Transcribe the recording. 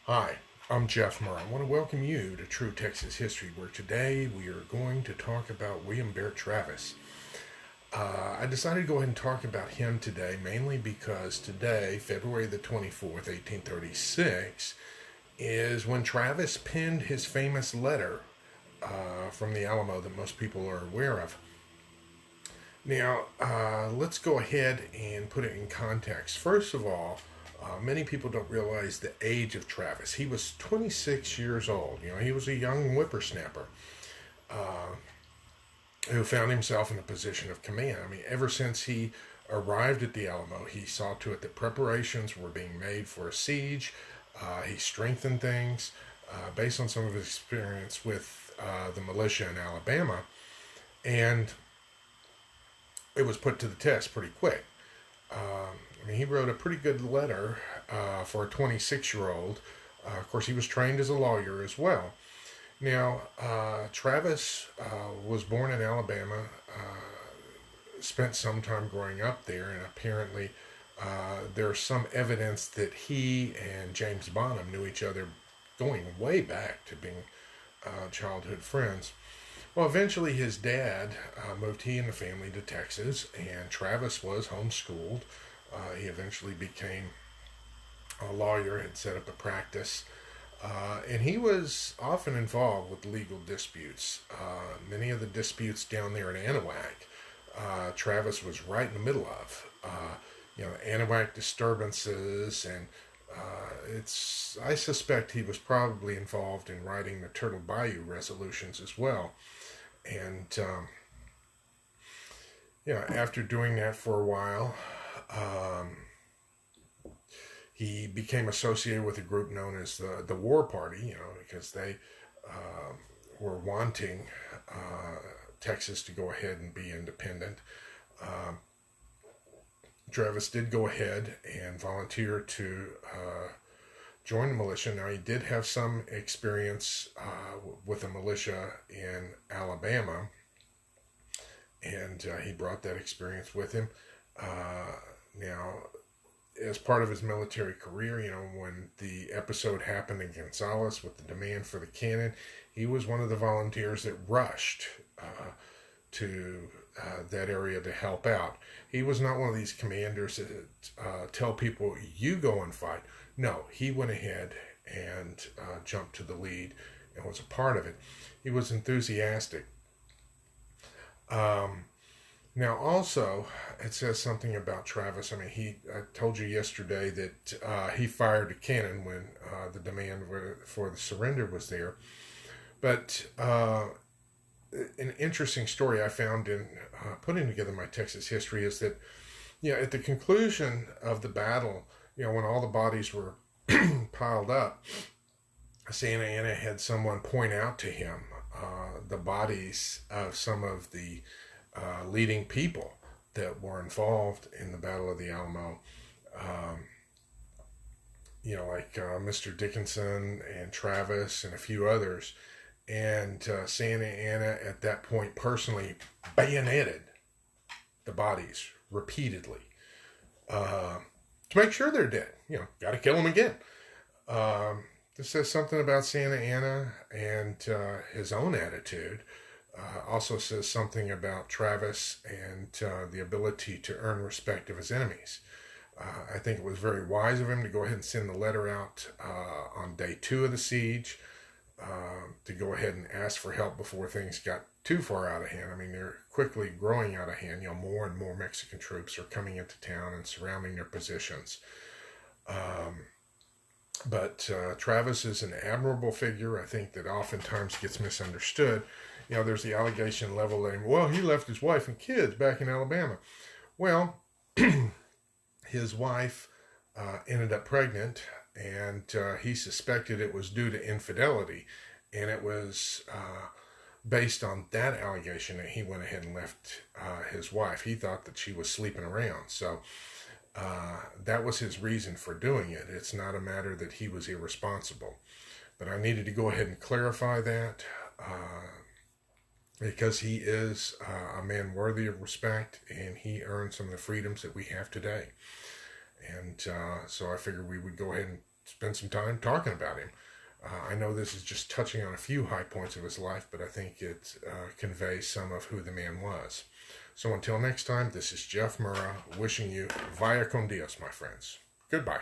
Hi, I'm Jeff Murray. I want to welcome you to True Texas History, where today we are going to talk about William Barrett Travis. I decided to go ahead and talk about him today mainly because today, February the 24th, 1836, is when Travis penned his famous letter from the Alamo that most people are aware of. Now, let's go ahead and put it in context. First of all, many people don't realize the age of Travis. He was 26 years old. He was a young whippersnapper who found himself in a position of command. I mean, ever since he arrived at the Alamo, he saw to it that preparations were being made for a siege. He strengthened things based on some of his experience with the militia in Alabama, and it was put to the test pretty quick. He wrote a pretty good letter for a 26-year-old. Of course, he was trained as a lawyer as well. Now, Travis was born in Alabama, spent some time growing up there, and apparently there's some evidence that he and James Bonham knew each other going way back to being childhood friends. Well, eventually his dad moved he and the family to Texas, and Travis was homeschooled. He eventually became a lawyer, had set up a practice, and he was often involved with legal disputes. Many of the disputes down there in Anahuac, Travis was right in the middle of. Anahuac disturbances, and I suspect he was probably involved in writing the Turtle Bayou resolutions as well. And after doing that for a while, he became associated with a group known as the War Party, because they were wanting Texas to go ahead and be independent. Travis did go ahead and volunteer to join the militia. Now, he did have some experience with the militia in Alabama, and he brought that experience with him. Now, as part of his military career, when the episode happened in Gonzales with the demand for the cannon, he was one of the volunteers that rushed to that area to help out. He was not one of these commanders that tell people, you go and fight. No, he went ahead and jumped to the lead and was a part of it. He was enthusiastic. Now, also, it says something about Travis. I told you yesterday that he fired a cannon when the demand for the surrender was there. But an interesting story I found in putting together my Texas history is that, at the conclusion of the battle, when all the bodies were piled up, Santa Anna had someone point out to him the bodies of some of the leading people that were involved in the Battle of the Alamo. Like Mr. Dickinson and Travis and a few others. And Santa Anna at that point personally bayoneted the bodies repeatedly to make sure they're dead. Got to kill them again. This says something about Santa Anna and his own attitude. Also says something about Travis and the ability to earn respect of his enemies. I think it was very wise of him to go ahead and send the letter out on day 2 of the siege, to go ahead and ask for help before things got too far out of hand. They're quickly growing out of hand. More and more Mexican troops are coming into town and surrounding their positions. But Travis is an admirable figure. I think that oftentimes gets misunderstood. There's the allegation leveled at him, well, he left his wife and kids back in Alabama. Well, his wife ended up pregnant, and he suspected it was due to infidelity. And it was based on that allegation that he went ahead and left his wife. He thought that she was sleeping around. So that was his reason for doing it. It's not a matter that he was irresponsible. But I needed to go ahead and clarify that because he is a man worthy of respect, and he earned some of the freedoms that we have today. And so I figured we would go ahead and spend some time talking about him. I know this is just touching on a few high points of his life, but I think it conveys some of who the man was. So until next time, this is Jeff Murrah wishing you vaya con Dios, my friends. Goodbye.